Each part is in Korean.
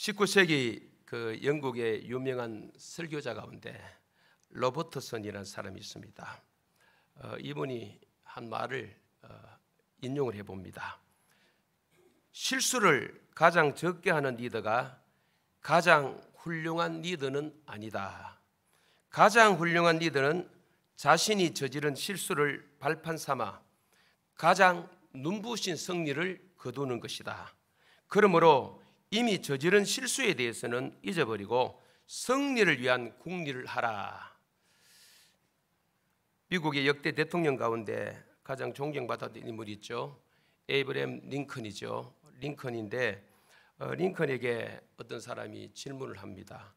19세기 그 영국의 유명한 설교자 가운데 로버트슨이라는 사람이 있습니다. 이분이 한 말을 인용을 해봅니다. 실수를 가장 적게 하는 리더가 가장 훌륭한 리더는 아니다. 가장 훌륭한 리더는 자신이 저지른 실수를 발판 삼아 가장 눈부신 승리를 거두는 것이다. 그러므로 이미 저지른 실수에 대해서는 잊어버리고 승리를 위한 국리를 하라. 미국의 역대 대통령 가운데 가장 존경받았던 인물이 있죠. 에이브러햄 링컨이죠. 링컨인데 링컨에게 어떤 사람이 질문을 합니다.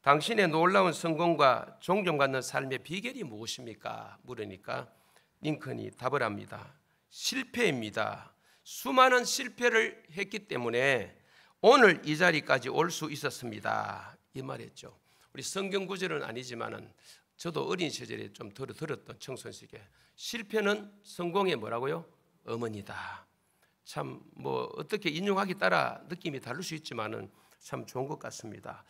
당신의 놀라운 성공과 존경받는 삶의 비결이 무엇입니까? 물으니까 링컨이 답을 합니다. 실패입니다. 수많은 실패를 했기 때문에 오늘 이 자리까지 올 수 있었습니다. 이 말했죠. 우리 성경 구절은 아니지만은 저도 어린 시절에 좀 들었던 청소년 시기에 실패는 성공의 뭐라고요? 어머니다. 참 뭐 어떻게 인용하기 따라 느낌이 다를 수 있지만은 참 좋은 것 같습니다.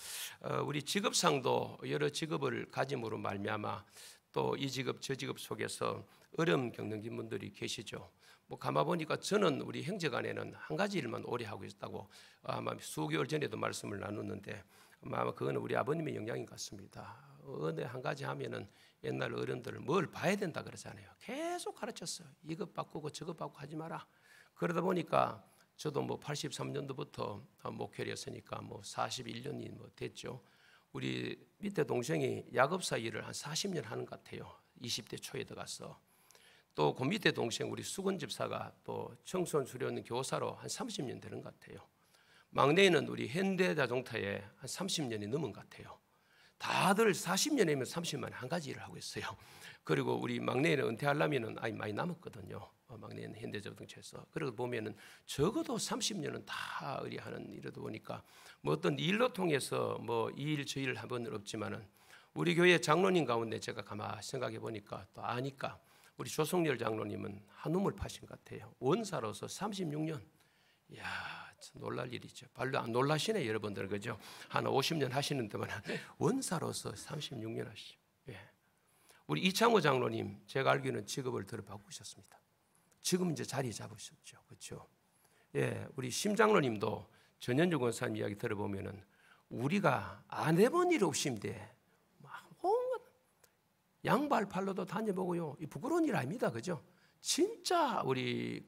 우리 직업상도 여러 직업을 가짐으로 말미암아 또 이 직업 저 직업 속에서 어려움 겪는 분들이 계시죠. 뭐 가만 보니까 저는 우리 형제간에는 한 가지 일만 오래 하고 있다고 아마 수개월 전에도 말씀을 나눴는데 아마 그건 우리 아버님의 영향인 것 같습니다. 어느 한 가지 하면은 옛날 어른들을 뭘 봐야 된다 그러잖아요. 계속 가르쳤어요. 이것 바꾸고 저것 바꾸고 하지 마라. 그러다 보니까 저도 뭐 83년도부터 목회를 했으니까 뭐 41년이 뭐 됐죠. 우리 밑에 동생이 약업사 일을 한 40년 하는 것 같아요. 20대 초에 들어가서. 또 그 밑에 동생 우리 수건 집사가 또 청소년 수련 교사로 한 30년 되는 것 같아요. 막내는 우리 현대자동차에 한 30년이 넘은 것 같아요. 다들 40년이면 30년 한 가지 일을 하고 있어요. 그리고 우리 막내는 은퇴하려면은 아이 많이 남았거든요. 막내는 현대자동차에서. 그러고 보면은 적어도 30년은 다 의리하는 일이다 보니까 뭐 어떤 일로 통해서 뭐 이 일 저 일을 한 번 없지만은 우리 교회 장로님 가운데 제가 가만 생각해 보니까 또 아니까 우리 조성열 장로님은 한우물 파신 것 같아요. 원사로서 36년. 이야, 참 놀랄 일이죠. 별로 안 놀라시네 여러분들 그죠? 한 50년 하시는 동안 원사로서 36년 하시죠. 예. 우리 이창호 장로님 제가 알기로는 직업을 들어 바꾸셨습니다. 지금 이제 자리 잡으셨죠, 그렇죠? 예, 우리 심 장로님도 전현주 권사님 이야기 들어보면은 우리가 안 해본 일 없인데 양발 팔로도 다녀보고요. 이 부끄러운 일 아닙니다, 그죠? 진짜 우리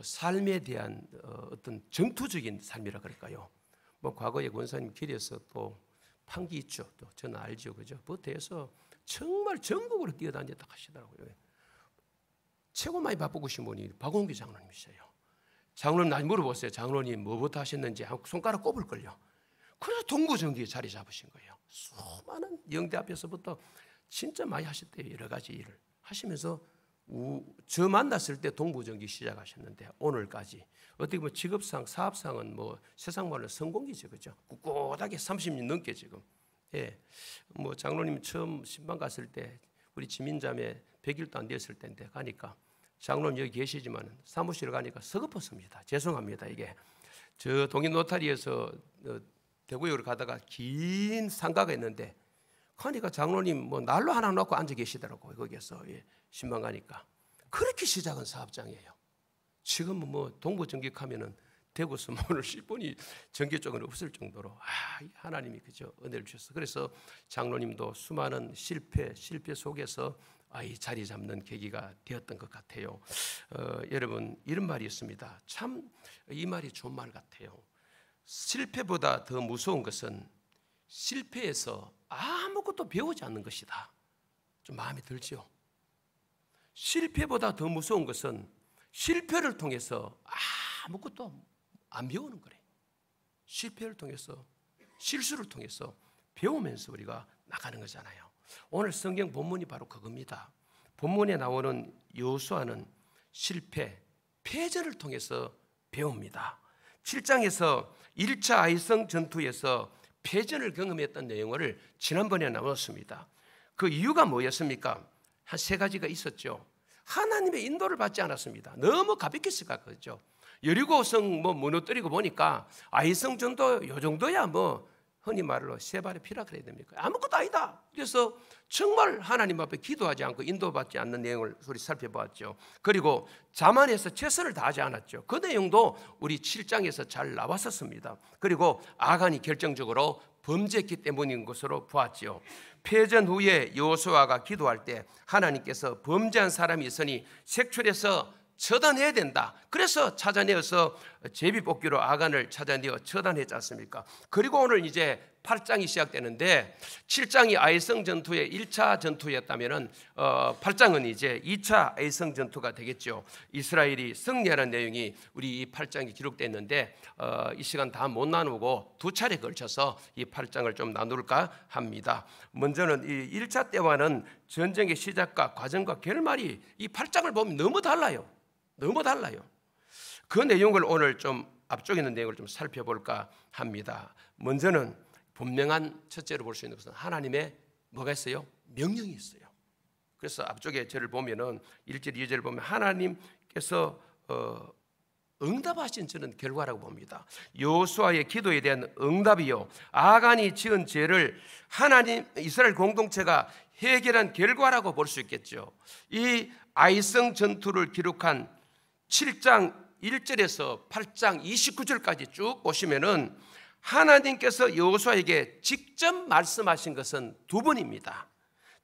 삶에 대한 어떤 전투적인 삶이라 그럴까요? 뭐 과거에 권사님 길에서 또 판기 있죠, 또 저는 알죠, 그죠? 버터에서 정말 전국으로 뛰어다녔다 하시더라고요. 최고 많이 바쁘신 분이 박원규 장로님이세요. 장로님 날 물어보세요. 장로님 뭐부터 하셨는지 손가락 꼽을 걸요. 그래서 동부정기에 자리 잡으신 거예요. 수많은 영대 앞에서부터 진짜 많이 하셨대요. 여러 가지 일을 하시면서 저 만났을 때 동부정기 시작하셨는데 오늘까지 어떻게 보면 직업상 사업상은 뭐 세상 말로 성공이죠, 그죠? 꿋꿋하게 30년 넘게 지금. 예, 뭐 장로님 처음 신방 갔을 때 우리 지민자매 100일도 안 됐을 때인데 가니까 장로님 여기 계시지만 사무실에 가니까 서글펐습니다. 죄송합니다. 이게 저 동인 노타리에서 대구역으로 가다가 긴 상가가 있는데 가니까 장로님 뭐 난로 하나 놓고 앉아 계시더라고요. 거기에서 예, 신방 가니까 그렇게 시작한 사업장이에요. 지금은 뭐 동부전기하면은 대구서 오늘 10분이 전기 쪽은 없을 정도로 하나님이 그저 은혜를 주셨어. 그래서 장로님도 수많은 실패 속에서 이 자리 잡는 계기가 되었던 것 같아요. 여러분 이런 말이 있습니다. 참 이 말이 좋은 말 같아요. 실패보다 더 무서운 것은 실패에서 아무것도 배우지 않는 것이다. 좀 마음에 들죠? 실패보다 더 무서운 것은 실패를 통해서 아무것도 안 배우는 거래. 실패를 통해서 실수를 통해서 배우면서 우리가 나가는 거잖아요. 오늘 성경 본문이 바로 그겁니다. 본문에 나오는 여호수아는 실패, 패전을 통해서 배웁니다. 7장에서 1차 아이성 전투에서 패전을 경험했던 내용을 지난번에 나눴습니다. 그 이유가 뭐였습니까? 한 세 가지가 있었죠. 하나님의 인도를 받지 않았습니다. 너무 가볍게 생각했죠. 여리고성 무너뜨리고 보니까 아이성 전도 요 정도야 흔히 말로 세 발의 피라 그래야 됩니까? 아무것도 아니다. 그래서 정말 하나님 앞에 기도하지 않고 인도받지 않는 내용을 우리 살펴보았죠. 그리고 자만해서 최선을 다하지 않았죠. 그 내용도 우리 7장에서 잘 나왔었습니다. 그리고 아간이 결정적으로 범죄했기 때문인 것으로 보았죠. 패전 후에 여호수아가 기도할 때 하나님께서 범죄한 사람이 있으니 색출해서 처단해야 된다. 그래서 찾아내어서 제비뽑기로 아간을 찾아내어 처단했지 않습니까? 그리고 오늘 이제 8장이 시작되는데 7장이 아이성 전투의 1차 전투였다면 8장은 이제 2차 아이성 전투가 되겠죠. 이스라엘이 승리하는 내용이 우리 이 8장에 기록됐는데 이 시간 다 못 나누고 두 차례 걸쳐서 이 8장을 좀 나눌까 합니다. 먼저는 이 1차 때와는 전쟁의 시작과 과정과 결말이 이 8장을 보면 너무 달라요. 너무 달라요. 그 내용을 오늘 좀 앞쪽에 있는 내용을 좀 살펴볼까 합니다. 먼저는 분명한 첫째로 볼 수 있는 것은 하나님의 뭐가 있어요? 명령이 있어요. 그래서 앞쪽에 저를 보면은 1절 2절을 보면 하나님께서 응답하신 저는 결과라고 봅니다. 여호수아의 기도에 대한 응답이요, 아간이 지은 죄를 하나님 이스라엘 공동체가 해결한 결과라고 볼 수 있겠죠. 이 아이성 전투를 기록한 7장 1절에서 8장 29절까지 쭉 보시면은 하나님께서 여호수아에게 직접 말씀하신 것은 두 번입니다.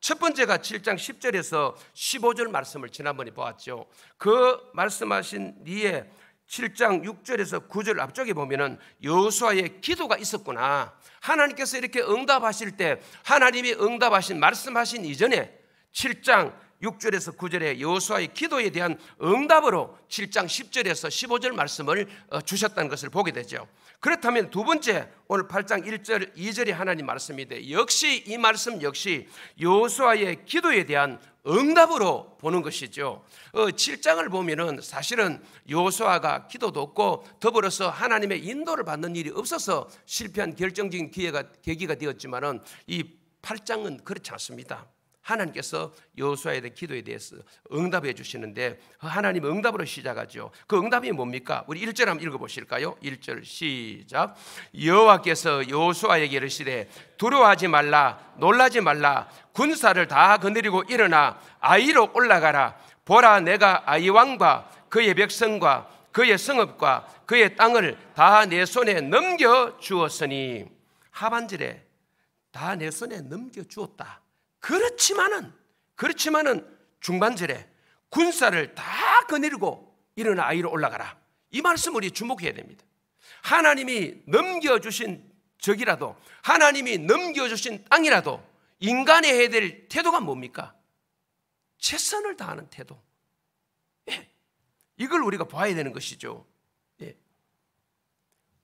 첫 번째가 7장 10절에서 15절 말씀을 지난번에 보았죠. 그 말씀하신 뒤에 7장 6절에서 9절 앞쪽에 보면은 여호수아의 기도가 있었구나. 하나님께서 이렇게 응답하실 때 하나님이 응답하신 말씀하신 이전에 7장 6절에서 9절에 여호수아의 기도에 대한 응답으로 7장 10절에서 15절 말씀을 주셨다는 것을 보게 되죠. 그렇다면 두 번째 오늘 8장 1절 2절의 하나님 말씀인데 역시 이 말씀 역시 여호수아의 기도에 대한 응답으로 보는 것이죠. 7장을 보면은 사실은 여호수아가 기도도 없고 더불어서 하나님의 인도를 받는 일이 없어서 실패한 결정적인 계기가 되었지만은 이 8장은 그렇지 않습니다. 하나님께서 여호수아에 대한 기도에 대해서 응답해 주시는데 하나님 응답으로 시작하죠. 그 응답이 뭡니까? 우리 1절 한번 읽어보실까요? 1절 시작. 여호와께서 여호수아에게 이르시되 두려워하지 말라, 놀라지 말라. 군사를 다 거느리고 일어나 아이로 올라가라. 보라, 내가 아이 왕과 그의 백성과 그의 성읍과 그의 땅을 다 내 손에 넘겨 주었으니. 하반절에 다 내 손에 넘겨 주었다. 그렇지만은 중반절에 군사를 다 거느리고 일어나 아이로 올라가라. 이 말씀 우리 주목해야 됩니다. 하나님이 넘겨주신 적이라도, 하나님이 넘겨주신 땅이라도 인간이 해야 될 태도가 뭡니까? 최선을 다하는 태도. 예. 이걸 우리가 봐야 되는 것이죠. 예.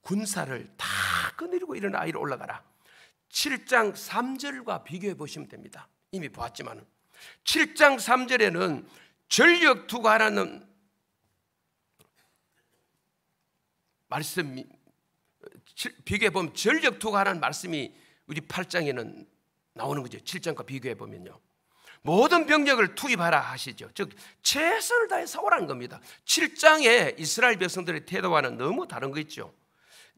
군사를 다 거느리고 일어나 아이로 올라가라. 7장 3절과 비교해 보시면 됩니다. 이미 보았지만 7장 3절에는 전력 투구하라는 말씀이, 비교해 보면 전력 투구하라는 말씀이 우리 8장에는 나오는 거죠. 7장과 비교해 보면요, 모든 병력을 투입하라 하시죠. 즉 최선을 다해 싸우라는 겁니다. 7장에 이스라엘 백성들의 태도와는 너무 다른 거 있죠.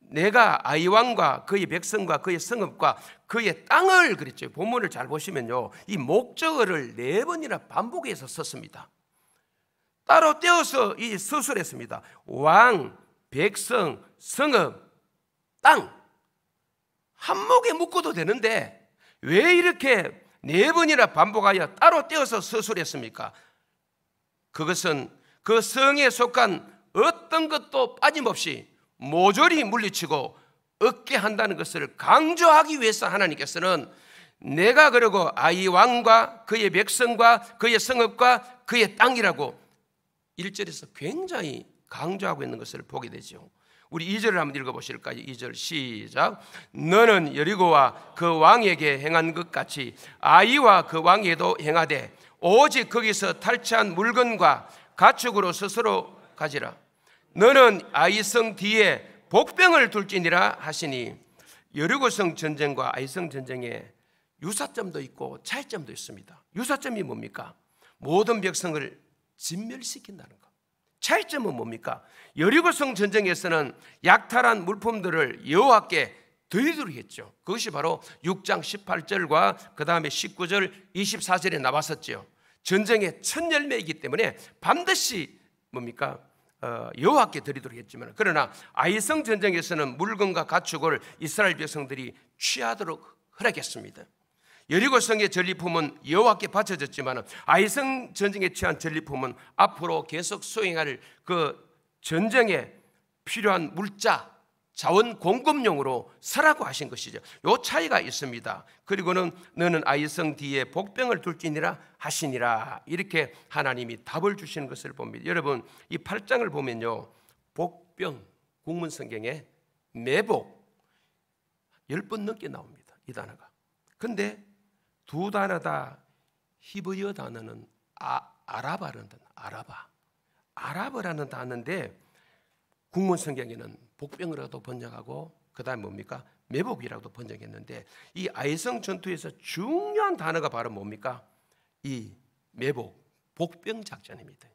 내가 아이 왕과 그의 백성과 그의 성읍과 그의 땅을 그랬죠. 본문을 잘 보시면요, 이 목적어를 4번이나 반복해서 썼습니다. 따로 떼어서 이 서술했습니다. 왕, 백성, 성읍, 땅 한목에 묶어도 되는데 왜 이렇게 4번이나 반복하여 따로 떼어서 서술했습니까? 그것은 그 성에 속한 어떤 것도 빠짐없이 모조리 물리치고 얻게 한다는 것을 강조하기 위해서 하나님께서는 내가 그러고 아이 왕과 그의 백성과 그의 성읍과 그의 땅이라고 1절에서 굉장히 강조하고 있는 것을 보게 되죠. 우리 2절을 한번 읽어보실까요? 2절 시작. 너는 여리고와 그 왕에게 행한 것 같이 아이와 그 왕에도 행하되 오직 거기서 탈취한 물건과 가축으로 스스로 가지라. 너는 아이성 뒤에 복병을 둘지니라 하시니. 여리고성 전쟁과 아이성 전쟁에 유사점도 있고 차이점도 있습니다. 유사점이 뭡니까? 모든 백성을 진멸시킨다는 것. 차이점은 뭡니까? 여리고성 전쟁에서는 약탈한 물품들을 여호와께 드리도록 했죠. 그것이 바로 6장 18절과 그 다음에 19절 24절에 나왔었죠. 전쟁의 첫 열매이기 때문에 반드시 뭡니까? 여호와께 드리도록 했지만, 그러나 아이성 전쟁에서는 물건과 가축을 이스라엘 백성들이 취하도록 허락했습니다. 여리고성의 전리품은 여호와께 바쳐졌지만 아이성 전쟁에 취한 전리품은 앞으로 계속 수행할 그 전쟁에 필요한 물자, 자원 공급용으로 서라고 하신 것이죠. 이 차이가 있습니다. 그리고는 너는 아이성 뒤에 복병을 둘지니라 하시니라, 이렇게 하나님이 답을 주시는 것을 봅니다. 여러분, 이 8장을 보면요, 복병, 국문성경에 매복 10번 넘게 나옵니다, 이 단어가. 근데 두 단어 다 히브리어 단어는 아라바라는 단어, 아라바라는 단어인데 국문성경에는 복병이라고도 번역하고 그 다음에 뭡니까? 매복이라고도 번역했는데, 이 아이성 전투에서 중요한 단어가 바로 뭡니까? 이 매복, 복병 작전입니다.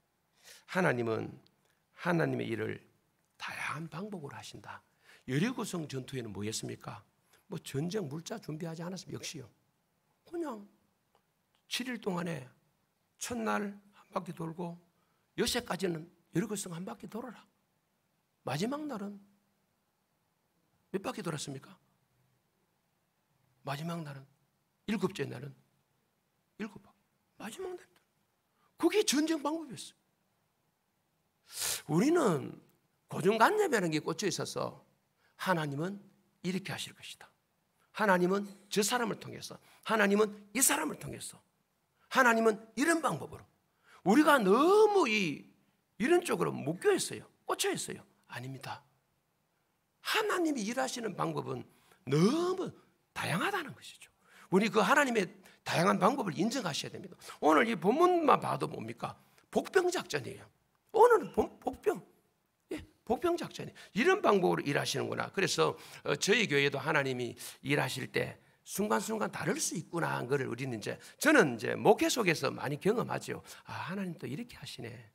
하나님은 하나님의 일을 다양한 방법으로 하신다. 여리고성 전투에는 뭐였습니까? 뭐 전쟁 물자 준비하지 않았습니다. 역시요. 그냥 7일 동안에 첫날 한 바퀴 돌고 여새까지는 여리고성 한 바퀴 돌아라. 마지막 날은 몇 바퀴 돌았습니까? 마지막 날은 7째 날은 7바퀴. 마지막 날. 그게 전쟁 방법이었어요. 우리는 고정관념이라는 게 꽂혀 있어서 하나님은 이렇게 하실 것이다. 하나님은 저 사람을 통해서, 하나님은 이 사람을 통해서, 하나님은 이런 방법으로. 우리가 너무 이런 쪽으로 묶여 있어요. 꽂혀 있어요. 아닙니다. 하나님이 일하시는 방법은 너무 다양하다는 것이죠. 우리 그 하나님의 다양한 방법을 인정하셔야 됩니다. 오늘 이 본문만 봐도 뭡니까? 복병 작전이에요. 오늘은 복병. 복병 작전이 이런 방법으로 일하시는구나. 그래서 저희 교회도 하나님이 일하실 때 순간순간 다를 수 있구나 한 거를 우리는 저는 목회 속에서 많이 경험하죠. 아, 하나님 또 이렇게 하시네.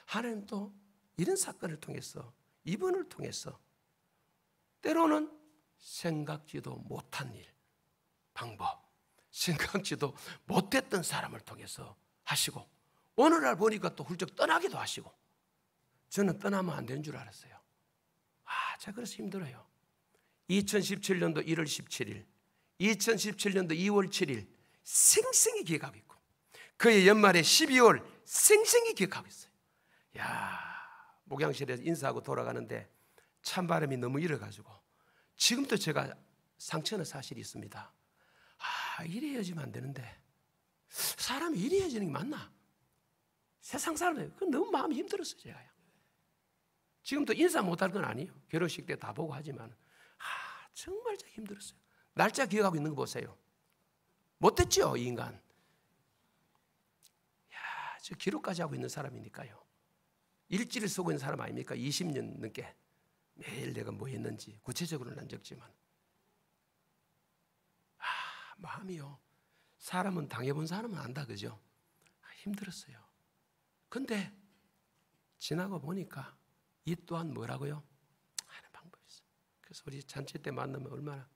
하나님 또 이런 사건을 통해서, 이분을 통해서 때로는 생각지도 못한 일, 방법, 생각지도 못했던 사람을 통해서 하시고, 오늘날 보니까 또 훌쩍 떠나기도 하시고. 저는 떠나면 안 되는 줄 알았어요. 제가 그래서 힘들어요. 2017년도 1월 17일, 2017년도 2월 7일 생생히 기억하고 있고, 그의 연말에 12월 생생히 기억하고 있어요. 목양실에서 인사하고 돌아가는데 찬바람이 너무 일어가지고 지금도 제가 상처는 사실이 있습니다. 이래 헤어지면 안 되는데, 사람이 이래 헤어지는 게 맞나? 세상 사람들 너무 마음이 힘들었어요. 제가요. 지금도 인사 못할 건 아니에요. 결혼식 때 다 보고 하지만 정말 힘들었어요. 날짜 기억하고 있는 거 보세요. 못됐죠, 이 인간. 저 기록까지 하고 있는 사람이니까요. 일지를 쓰고 있는 사람 아닙니까? 20년 넘게 매일 내가 뭐 했는지 구체적으로는 안 적지만 마음이요. 사람은 당해본 사람은 안다, 그죠? 힘들었어요. 근데 지나고 보니까 이 또한 뭐라고요? 하는 방법이 있어요. 그래서 우리 잔치 때 만나면 얼마나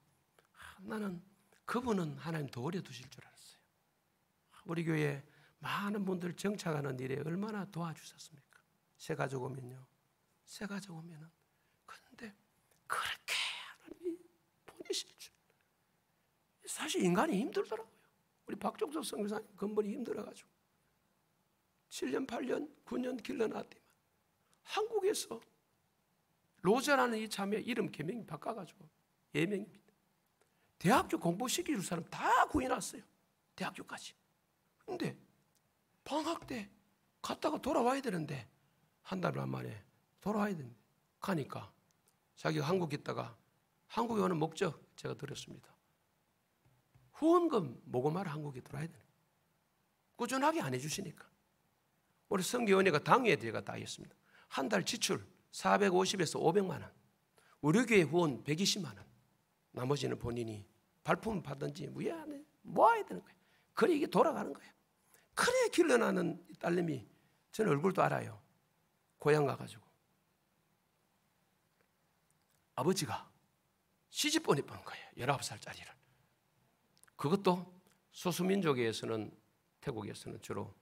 나는 그분은 하나님 도우려 두실 줄 알았어요. 우리 교회 많은 분들 정착하는 일에 얼마나 도와주셨습니까? 새 가족 오면요, 새 가족 오면은. 그런데 그렇게 하나님이 보내실 줄. 사실 인간이 힘들더라고요. 우리 박종석 선교사님 근본이 힘들어가지고 7년, 8년, 9년 길러놨더만 한국에서 로제라는 이 자매 이름 개명이 바꿔가지고 예명입니다. 대학교 공부시켜줄 사람 다 구해놨어요. 대학교까지. 근데 방학 때 갔다가 돌아와야 되는데, 한 달 만에 돌아와야 되는데 가니까 자기가 한국 있다가 한국에 오는 목적 제가 들었습니다. 후원금 모금하러 한국에 들어와야 되는 거예요. 꾸준하게 안 해주시니까. 우리 성교원회가 당회에 제가 다 했습니다. 한 달 지출 450에서 500만 원, 우리 교회 후원 120만 원, 나머지는 본인이 발품 받든지 무예하네 모아야 되는 거예요. 그래 이게 돌아가는 거예요. 그래 길러나는 딸내미, 저는 얼굴도 알아요. 고향 가가지고 아버지가 시집 보내본 거예요. 19살짜리를. 그것도 소수민족에서는, 태국에서는 주로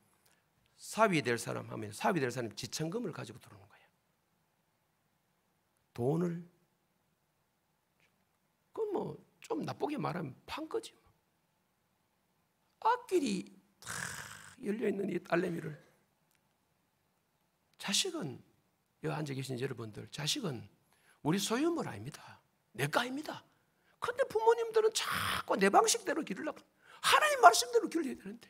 사위 될 사람 하면 사위 될 사람이 지천금을 가지고 들어오는 거예요. 돈을 그건 뭐 좀 나쁘게 말하면 판 거지. 앞길이 다 열려있는 이 딸내미를, 자식은, 여기 앉아 계신 여러분들, 자식은 우리 소유물 아닙니다. 내 거 아닙니다. 그런데 부모님들은 자꾸 내 방식대로 기르려고, 하나님 말씀대로 기르려야 되는데,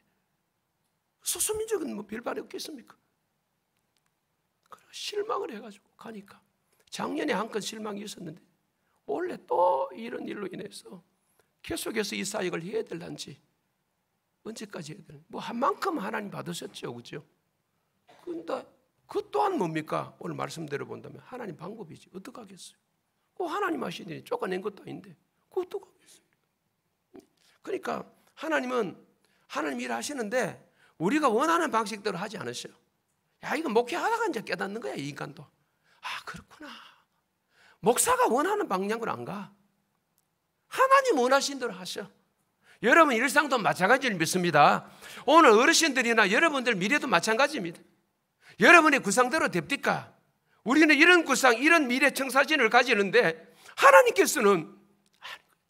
소수민족은 뭐 별발이 없겠습니까? 실망을 해가지고 가니까, 작년에 한 건 실망이 있었는데 올해 또 이런 일로 인해서 계속해서 이 사역을 해야 될런지, 언제까지 해야 되는지, 뭐 한 만큼 하나님 받으셨죠, 그죠? 그런데 그 또한 뭡니까? 오늘 말씀대로 본다면 하나님 방법이지. 어떡하겠어요? 그 하나님 하시더니 쫓아낸 것도 아닌데 그 어떡하겠어요? 그러니까 하나님은 하나님 일 하시는데 우리가 원하는 방식대로 하지 않으셔요. 야, 이거 목회하다가 이제 깨닫는 거야, 이 인간도. 아, 그렇구나. 목사가 원하는 방향으로 안 가. 하나님 원하신 대로 하셔. 여러분 일상도 마찬가지를 믿습니다. 오늘 어르신들이나 여러분들 미래도 마찬가지입니다. 여러분의 구상대로 됩니까? 우리는 이런 구상, 이런 미래 청사진을 가지는데 하나님께서는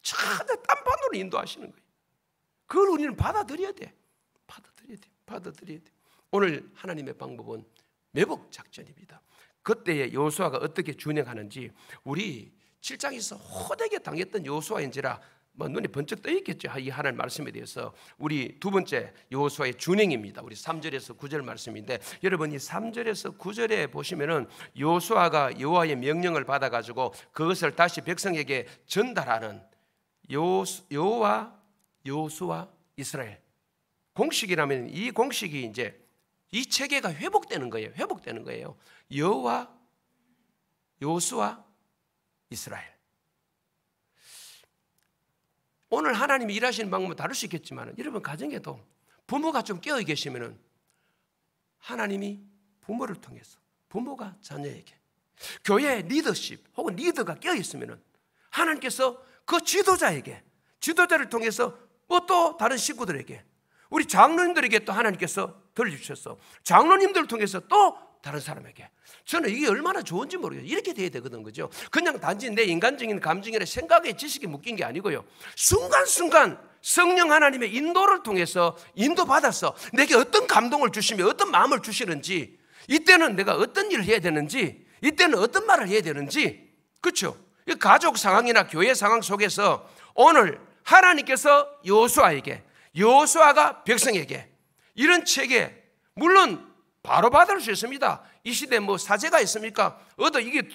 차대 딴판으로 인도하시는 거예요. 그걸 우리는 받아들여야 돼. 받아들여야 돼. 오늘 하나님의 방법은 매복 작전입니다. 그때의 여호수아가 어떻게 준행하는지, 우리 7장에서 호되게 당했던 여호수아인지라 뭐 눈에 번쩍 떠 있겠죠. 이 하나님 말씀에 대해서. 우리 두 번째 여호수아의 준행입니다. 우리 3절에서 9절 말씀인데, 여러분 이 3절에서 9절에 보시면은 여호수아가 여호와의 명령을 받아 가지고 그것을 다시 백성에게 전달하는 여호와, 여호수아, 이스라엘 공식이라면, 이 공식이 이제 이 체계가 회복되는 거예요. 회복되는 거예요. 여호와, 여호수아, 이스라엘. 오늘 하나님이 일하시는 방법은 다를 수 있겠지만, 여러분 가정에도 부모가 좀 깨어 계시면은 하나님이 부모를 통해서, 부모가 자녀에게, 교회 리더십 혹은 리더가 깨어 있으면은 하나님께서 그 지도자에게, 지도자를 통해서 뭐 또 다른 식구들에게, 우리 장로님들에게 또 하나님께서 들려주셔서 장로님들을 통해서 또 다른 사람에게. 저는 이게 얼마나 좋은지 모르겠어요. 이렇게 돼야 되거든, 그죠? 그냥 단지 내 인간적인 감정이나 생각의 지식이 묶인 게 아니고요, 순간순간 성령 하나님의 인도를 통해서 인도받아서 내게 어떤 감동을 주시며 어떤 마음을 주시는지, 이때는 내가 어떤 일을 해야 되는지, 이때는 어떤 말을 해야 되는지, 그렇죠? 가족 상황이나 교회 상황 속에서 오늘 하나님께서 여호수아에게, 여호수아가 백성에게 이런 체계, 물론 바로 받을 수 있습니다. 이 시대에 뭐 사제가 있습니까? 이게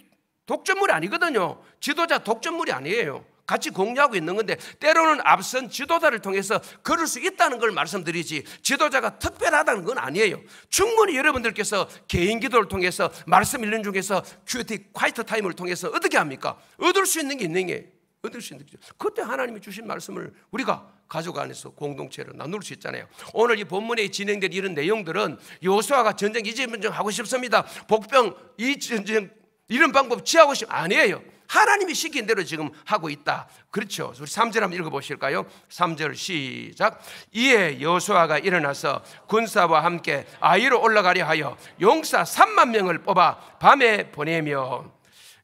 독점물이 아니거든요. 지도자 독점물이 아니에요. 같이 공유하고 있는 건데, 때로는 앞선 지도자를 통해서 걸을 수 있다는 걸 말씀드리지, 지도자가 특별하다는 건 아니에요. 충분히 여러분들께서 개인 기도를 통해서, 말씀 읽는 중에서 큐티 콰이트 타임을 통해서 어떻게 합니까? 얻을 수 있는 게 있는 게, 얻을 수 있는 게, 그때 하나님이 주신 말씀을 우리가 가족 안에서 공동체로 나눌 수 있잖아요. 오늘 이 본문에 진행된 이런 내용들은 여호수아가 전쟁 이 전쟁 하고 싶습니다, 복병 이 전쟁 이런 방법 취하고 싶, 아니에요. 하나님이 시킨 대로 지금 하고 있다. 그렇죠? 우리 3절 한번 읽어보실까요? 3절 시작. 이에 여호수아가 일어나서 군사와 함께 아이로 올라가려 하여 용사 3만 명을 뽑아 밤에 보내며,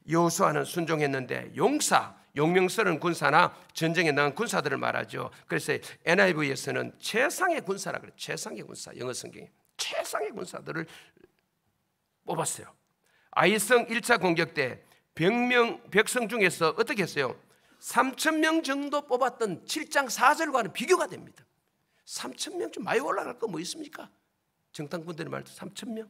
여호수아는 순종했는데 용사, 용명스러운 군사나 전쟁에 나간 군사들을 말하죠. 그래서 NIV에서는 최상의 군사라 그래요. 최상의 군사, 영어 성경에 최상의 군사들을 뽑았어요. 아이성 1차 공격 때 100명 백성 중에서 어떻게 했어요? 3,000명 정도 뽑았던 7장 4절과는 비교가 됩니다. 3,000명 좀 많이 올라갈 거 뭐 있습니까? 정탐꾼들의 말도 3,000명.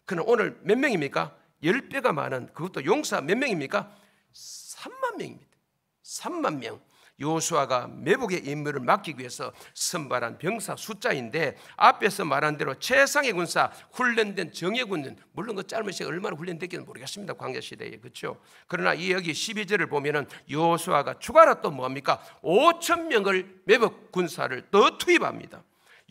그러나 오늘 몇 명입니까? 10배가 많은, 그것도 용사 몇 명입니까? 3만 명입니다. 3만 명. 여호수아가 매복의 임무를 맡기기 위해서 선발한 병사 숫자인데, 앞에서 말한 대로 최상의 군사, 훈련된 정예군은, 물론 그 짧은 시간에 얼마나 훈련됐기는 모르겠습니다, 광야시대에. 그렇죠? 그러나 이 여기 12절을 보면은 여호수아가 추가로 또 뭐합니까? 5,000명을 매복 군사를 더 투입합니다.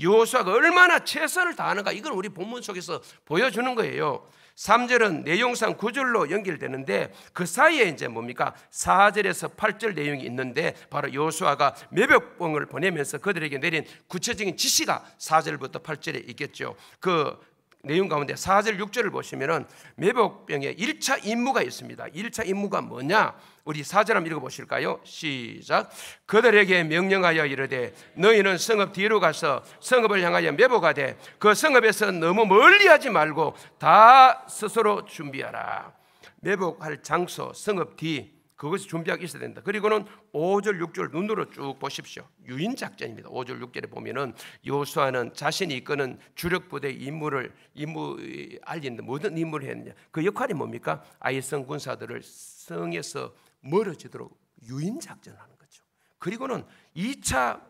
여호수아가 얼마나 최선을 다하는가, 이걸 우리 본문 속에서 보여주는 거예요. 3절은 내용상 9절로 연결되는데 그 사이에 이제 뭡니까? 4절에서 8절 내용이 있는데 바로 여호수아가 매복병을 보내면서 그들에게 내린 구체적인 지시가 4절부터 8절에 있겠죠. 그 내용 가운데 4절 6절을 보시면은 매복병의 1차 임무가 있습니다. 1차 임무가 뭐냐? 우리 4절 한번 읽어보실까요? 시작. 그들에게 명령하여 이르되 너희는 성읍 뒤로 가서 성읍을 향하여 매복하되 그 성읍에서 너무 멀리하지 말고 다 스스로 준비하라. 매복할 장소 성읍 뒤, 그것이 준비하고 있어야 된다. 그리고는 5절 6절 눈으로 쭉 보십시오. 유인작전입니다. 5절 6절에 보면은 여호수아는 자신이 이끄는 주력 부대의 임무 알리는 모든 임무를 했느냐, 그 역할이 뭡니까? 아이성 군사들을 성에서 멀어지도록 유인작전하는 거죠. 그리고는 2차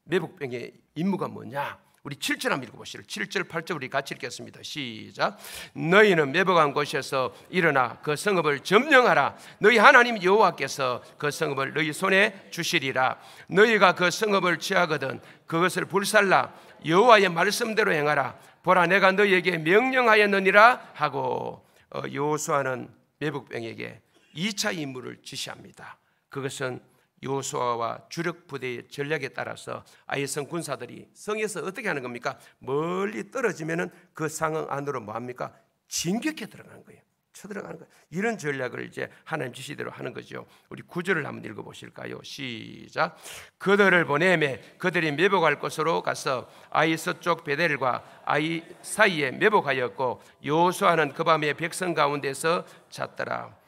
매복병의 임무가 뭐냐? 우리 7절 한번 읽어보시죠. 7절 8절 우리 같이 읽겠습니다. 시작. 너희는 매복한 곳에서 일어나 그 성읍을 점령하라. 너희 하나님 여호와께서 그 성읍을 너희 손에 주시리라. 너희가 그 성읍을 취하거든 그것을 불살라 여호와의 말씀대로 행하라. 보라 내가 너희에게 명령하였느니라 하고 여호수아는 매복병에게 2차 임무를 지시합니다. 그것은 여호수아와 주력 부대의 전략에 따라서 아이성 군사들이 성에서 어떻게 하는 겁니까? 멀리 떨어지면은 그 상황 안으로 뭐합니까? 진격해 들어가는 거예요. 쳐들어가는 거예요. 이런 전략을 이제 하나님 지시대로 하는 거죠. 우리 9절을 한번 읽어보실까요? 시작. 그들을 보내매 그들이 매복할 곳으로 가서 아이 서쪽 베델과 아이 사이에 매복하였고 여호수아는 그 밤에 백성 가운데서 잤더라.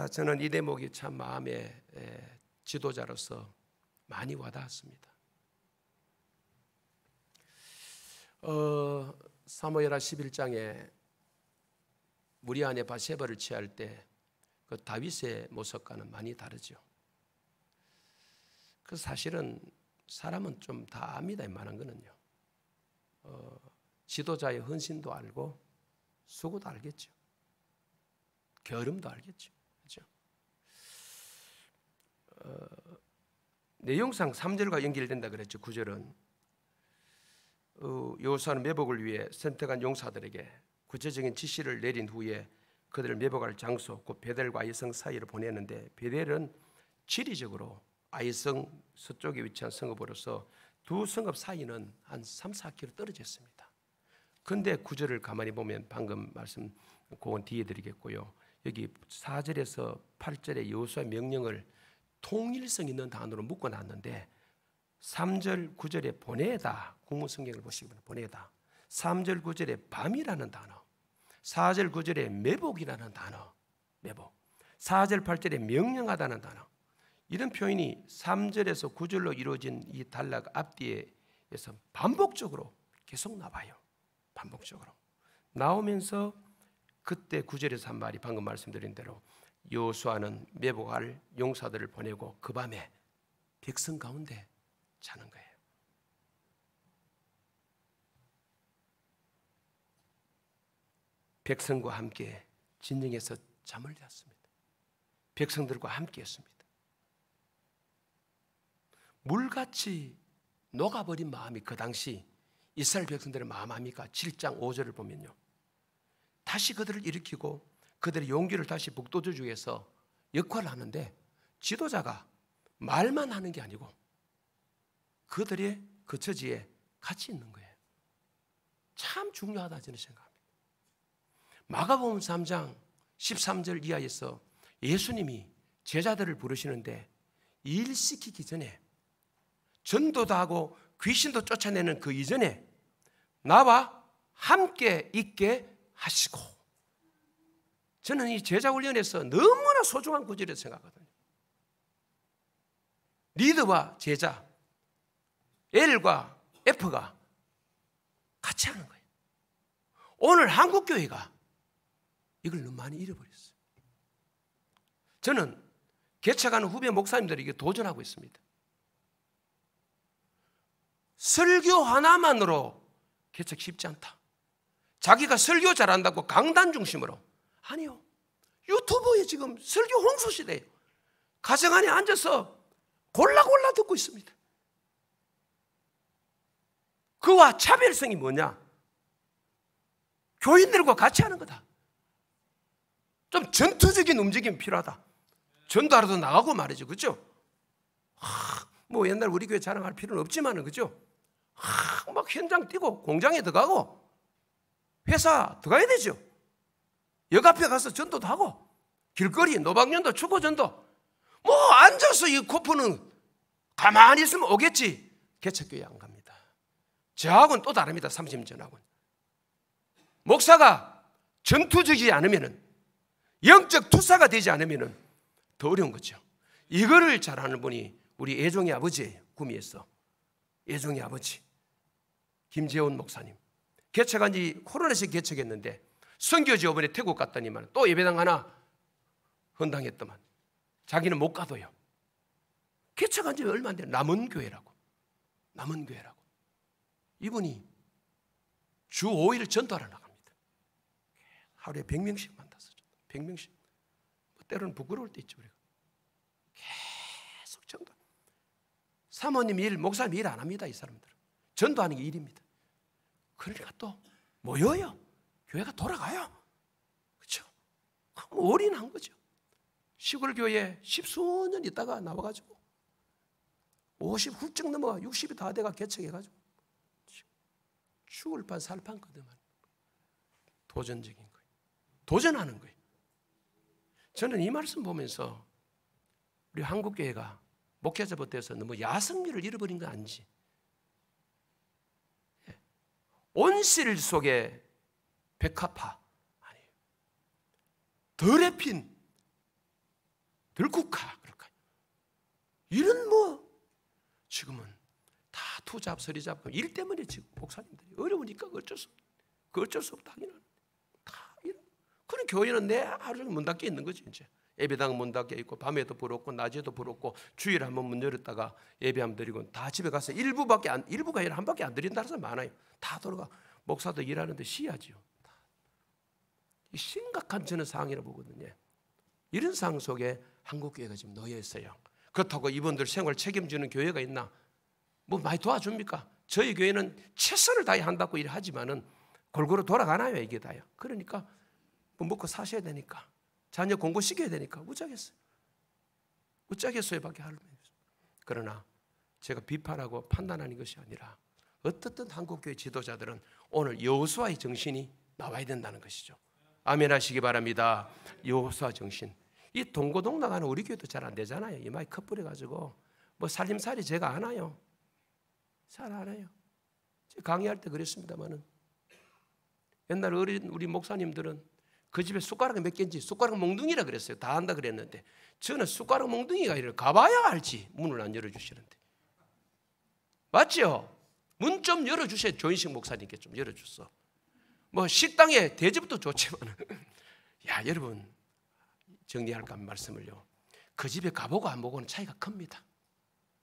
저는 이 대목이 참 마음에 지도자로서 많이 와닿았습니다. 사무엘하 11장에 무리 안에 바세바를 취할 때 그 다윗의 모습과는 많이 다르죠. 그 사실은 사람은 좀 다 압니다. 이만한 거는요. 지도자의 헌신도 알고 수고도 알겠죠. 게으름도 알겠죠. 그렇죠? 내용상 3절과 연결된다 그랬죠. 9절은 여호수아는 매복을 위해 선택한 용사들에게 구체적인 지시를 내린 후에 그들을 매복할 장소 곧 베델과 아이성 사이를 보냈는데, 베델은 지리적으로 아이성 서쪽에 위치한 성읍으로서 두 성읍 사이는 한 3-4km 떨어져 있습니다. 그런데 9절을 가만히 보면 방금 말씀 그건 뒤에 드리겠고요. 여기 4절에서 8절의 여호수아의 명령을 통일성 있는 단어로 묶어놨는데 3절 9절에 보내다, 국문성경을 보시면 보내다, 3절 9절에 밤이라는 단어, 4절 9절에 매복이라는 단어, 매복, 4절 8절에 명령하다는 단어, 이런 표현이 3절에서 9절로 이루어진 이 단락 앞뒤에서 반복적으로 계속 나와요. 반복적으로 나오면서 그때 9절에서 한 말이 방금 말씀드린 대로 여호수아는 매복할 용사들을 보내고 그 밤에 백성 가운데 자는 거예요. 백성과 함께 진영에서 잠을 잤습니다. 백성들과 함께 했습니다. 물같이 녹아버린 마음이 그 당시 이스라엘 백성들의 마음 아닙니까? 7장 5절을 보면요, 다시 그들을 일으키고 그들의 용기를 다시 북돋워주기 위해서 역할을 하는데, 지도자가 말만 하는 게 아니고 그들의 그 처지에 같이 있는 거예요. 참 중요하다 저는 생각합니다. 마가복음 3장 13절 이하에서 예수님이 제자들을 부르시는데 일 시키기 전에, 전도도 하고 귀신도 쫓아내는 그 이전에 나와 함께 있게 하시고, 저는 이 제자 훈련에서 너무나 소중한 구절이라고 생각하거든요. 리더와 제자, L과 F가 같이 하는 거예요. 오늘 한국교회가 이걸 너무 많이 잃어버렸어요. 저는 개척하는 후배 목사님들에게 도전하고 있습니다. 설교 하나만으로 개척 쉽지 않다. 자기가 설교 잘한다고 강단 중심으로. 아니요. 유튜브에 지금 설교 홍수 시대예요. 가정 안에 앉아서 골라 듣고 있습니다. 그와 차별성이 뭐냐? 교인들과 같이 하는 거다. 좀 전투적인 움직임이 필요하다. 전도하러도 나가고 말이죠. 그죠? 뭐 옛날 우리 교회 자랑할 필요는 없지만은, 그죠? 막 현장 뛰고 공장에 들어가고 회사 들어가야 되죠. 역 앞에 가서 전도도 하고 길거리 노방전도 축구전도 뭐 앉아서 이 코프는 가만히 있으면 오겠지. 개척교회 안 갑니다. 저하고는 또 다릅니다. 30전하고는. 목사가 전투적이지 않으면은, 영적 투사가 되지 않으면은 더 어려운 거죠. 이거를 잘하는 분이 우리 애종의 아버지예요. 구미에서 애종의 아버지 김재훈 목사님. 개척한 지 코로나 시기 개척했는데 선교지 이번에 태국 갔더니만 또 예배당 하나 헌당했더만 자기는 못 가도요. 개척한 지 얼마 안 돼. 남은 교회라고. 이분이 주 5일 전도하러 나갑니다. 하루에 100명씩 만나서 100명씩. 때로는 부끄러울 때 있죠. 우리가 계속 전도. 사모님 일, 목사님 일 안 합니다. 이 사람들은 전도하는 게 일입니다. 그러니까 또 모여요. 교회가 돌아가요. 그렇죠? 올인한 거죠. 시골 교회 10수년 있다가 나와가지고 50 훌쩍 넘어가 60이 다 돼가 개척해가지고 죽을 판 살 판 거든만. 도전적인 거예요. 도전하는 거예요. 저는 이 말씀 보면서 우리 한국교회가 목회자부터해서 너무 야성미를 잃어버린 거 아닌지. 온실 속에 백합화 아니에요. 덜에 핀 들국화 그럴까요? 이런 뭐 지금은 다 투잡 서리잡 일 때문에 지금 목사님들이 어려우니까 어쩔 수 없다 하기는 다 이런. 그런 교회는 내 하루 종일 문 닫혀 있는 거지. 이제 예배당 문 닫혀 있고 밤에도 부럽고 낮에도 부럽고 주일에 한번 문 열었다가 예배 한번 드리고 다 집에 가서 일부가 아니라 한 밖에 안 드린다는 사람 많아요. 다 돌아가. 목사도 일하는데 쉬야지요. 이 심각한 저는 상황이라고 보거든요. 이런 상황 속에 한국교회가 지금 놓여 있어요. 그렇다고 이분들 생활 책임지는 교회가 있나? 뭐 많이 도와줍니까? 저희 교회는 최선을 다해 한다고 일하지만은 골고루 돌아가나요? 이게 다요. 그러니까 뭐 먹고 사셔야 되니까 자녀 공부시켜야 되니까 어쩌겠어요. 밖에 할 수 없어요. 그러나 제가 비판하고 판단하는 것이 아니라 어떻든 한국교회 지도자들은 오늘 여호수아의 정신이 나와야 된다는 것이죠. 아멘 하시기 바랍니다. 여호수아 정신. 이 동고동락하는 우리 교회도 잘 안 되잖아요. 이마에 컵뿌려가지고 뭐 살림살이 제가 안 해요. 잘 안 해요. 강의할 때 그랬습니다만은 옛날 어린 우리 목사님들은 그 집에 숟가락이 몇 개인지 숟가락 몽둥이라 그랬어요. 다 한다 그랬는데 저는 숟가락 몽둥이가 아니라 가봐야 알지. 문을 안 열어주시는데. 맞죠? 문 좀 열어주셔야 조인식 목사님께 좀 열어줬어. 뭐 식당에 대접도 좋지만 야 여러분 정리할까 하면 말씀을요. 그 집에 가보고 안 보고는 차이가 큽니다.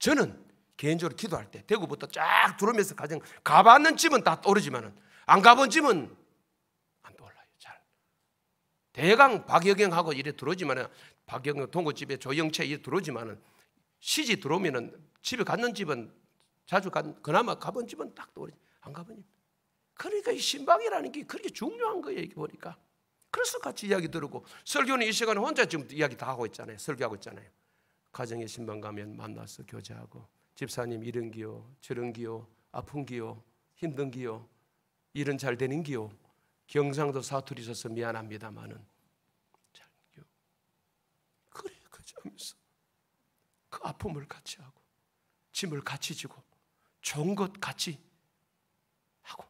저는 개인적으로 기도할 때 대구부터 쫙 들어오면서 가정 가봤는 집은 다 떠오르지만은 안 가본 집은 안 떠올라요. 잘. 대강 박여경하고 이래 들어오지만은 박여경 동구집에 조영채 이래 들어오지만은 시집 들어오면은 집에 갔는 집은 자주 그나마 가본 집은 딱 떠오르지. 안 가본 집. 그러니까 이 신방이라는 게 그렇게 중요한 거예요. 이게 보니까. 그래서 같이 이야기 들고 설교는 이 시간에 혼자 지금 이야기 다 하고 있잖아요. 설교하고 있잖아요. 가정에 신방 가면 만나서 교제하고 집사님 이런 기요 저런 기요 아픈 기요 힘든 기요 일은 잘 되는 기요 경상도 사투리 있어서 미안합니다마는 잘 기요. 그래 그저 하면서 그 아픔을 같이 하고 짐을 같이 지고 좋은 것 같이 하고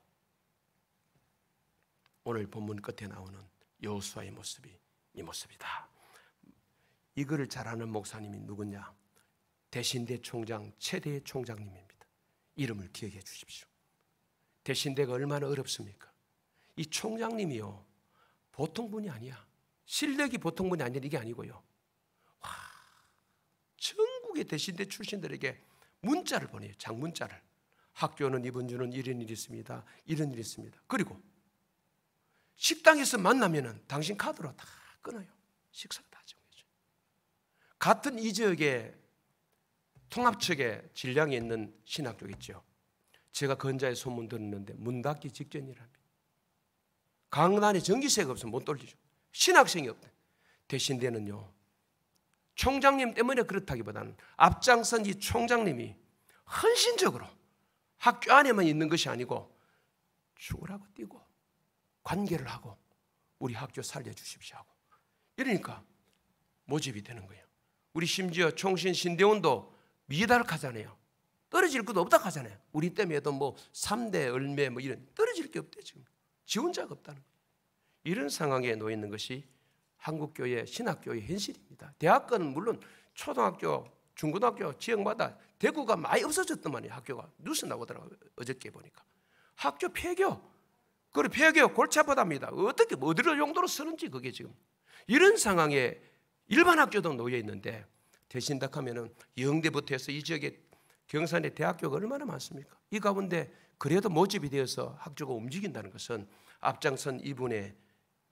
오늘 본문 끝에 나오는 여호수아의 모습이 이 모습이다. 이거를 잘하는 목사님이 누구냐? 대신대 총장 최대의 총장님입니다. 이름을 기억해 주십시오. 대신대가 얼마나 어렵습니까? 이 총장님이요 보통 분이 아니야. 실력이 보통 분이 아니라 이게 아니고요. 와, 전국의 대신대 출신들에게 문자를 보내요. 장문자를. 학교는 이번 주는 이런 일이 있습니다. 이런 일이 있습니다. 그리고 식당에서 만나면은 당신 카드로 다 끊어요. 식사를 다 정해줘요. 같은 이 지역에 통합측에 진량에 있는 신학교겠죠. 제가 건자의 소문 들었는데 문 닫기 직전이랍니다. 강단에 전기세가 없으면 못 돌리죠. 신학생이 없대. 대신대는요, 총장님 때문에 그렇다기보다는 앞장선 이 총장님이 헌신적으로 학교 안에만 있는 것이 아니고 죽으라고 뛰고 관계를 하고 우리 학교 살려주십시오 하고, 이러니까 모집이 되는 거예요. 우리 심지어 총신 신대원도 미달하잖아요. 떨어질 것도 없다 하잖아요. 우리 때문에도 뭐 3대 얼매 뭐 이런 떨어질 게 없대. 지금 지원자가 없다는 거예요. 이런 상황에 놓여 있는 것이 한국교회 신학교의 현실입니다. 대학은 물론 초등학교, 중고등학교 지역마다 대구가 많이 없어졌더만요. 학교가 뉴스 나오더라고요. 어저께 보니까 학교 폐교, 그리고 폐교 골치 아프답니다. 어떻게 어디를 용도로 쓰는지 그게 지금 이런 상황에 일반 학교도 놓여 있는데, 대신닥하면은 영대부터 해서 이 지역에 경산의 대학교가 얼마나 많습니까? 이 가운데 그래도 모집이 되어서 학교가 움직인다는 것은 앞장선 이분의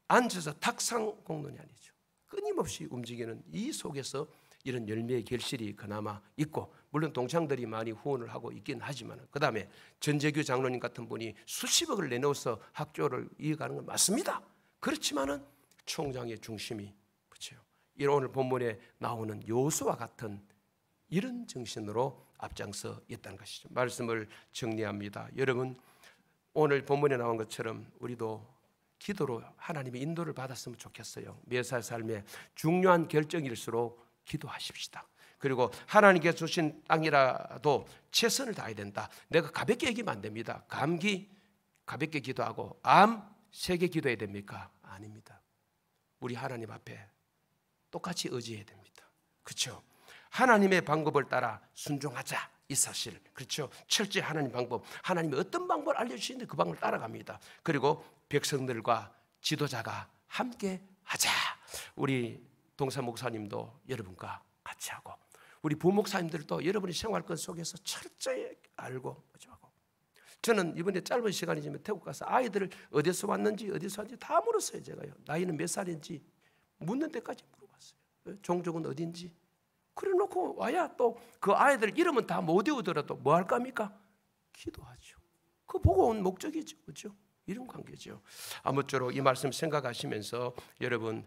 앉아서 탁상 공론이 아니죠. 끊임없이 움직이는 이 속에서 이런 열매의 결실이 그나마 있고, 물론 동창들이 많이 후원을 하고 있긴 하지만, 그 다음에 전재규 장로님 같은 분이 수십억을 내놓아서 학교를 이어가는 건 맞습니다. 그렇지만은 총장의 중심이 그렇죠. 이런 오늘 본문에 나오는 요수와 같은 이런 정신으로 앞장서 있다는 것이죠. 말씀을 정리합니다. 여러분, 오늘 본문에 나온 것처럼 우리도 기도로 하나님의 인도를 받았으면 좋겠어요. 매사 삶의 중요한 결정일수록 기도하십시다. 그리고 하나님께 주신 땅이라도 최선을 다해야 된다. 내가 가볍게 얘기하면 안 됩니다. 감기 가볍게 기도하고 암 세게 기도해야 됩니까? 아닙니다. 우리 하나님 앞에 똑같이 의지해야 됩니다. 그렇죠? 하나님의 방법을 따라 순종하자, 이 사실. 그렇죠? 철저히 하나님 방법, 하나님이 어떤 방법을 알려주시는데 그 방법을 따라갑니다. 그리고 백성들과 지도자가 함께 하자. 우리 동사 목사님도 여러분과 같이 하고, 우리 부목사님들도 여러분의 생활권 속에서 철저히 알고 하고. 저는 이번에 짧은 시간이지만 태국 가서 아이들을 어디서 왔는지 다 물었어요. 제가요. 나이는 몇 살인지 묻는 데까지 물어봤어요. 종족은 어딘지. 그래 놓고 와야 또 그 아이들 이름은 다 못 외우더라도 뭐 할 겁니까? 기도하죠. 그거 보고 온 목적이죠. 그렇죠? 이런 관계죠. 아무쪼록 이 말씀 생각하시면서 여러분,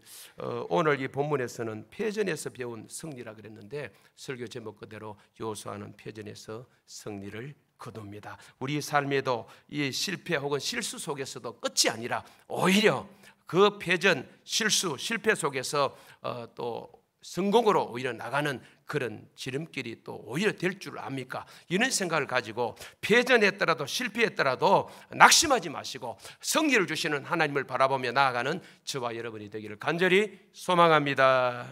오늘 이 본문에서는 패전에서 배운 승리라 그랬는데, 설교 제목 그대로 요수아는 패전에서 승리를 거둡니다. 우리 삶에도 이 실패 혹은 실수 속에서도 끝이 아니라 오히려 그 패전, 실수, 실패 속에서 또 성공으로 오히려 나가는 그런 지름길이 또 오히려 될 줄 압니까? 이런 생각을 가지고 패전했더라도 실패했더라도 낙심하지 마시고 승리를 주시는 하나님을 바라보며 나아가는 저와 여러분이 되기를 간절히 소망합니다.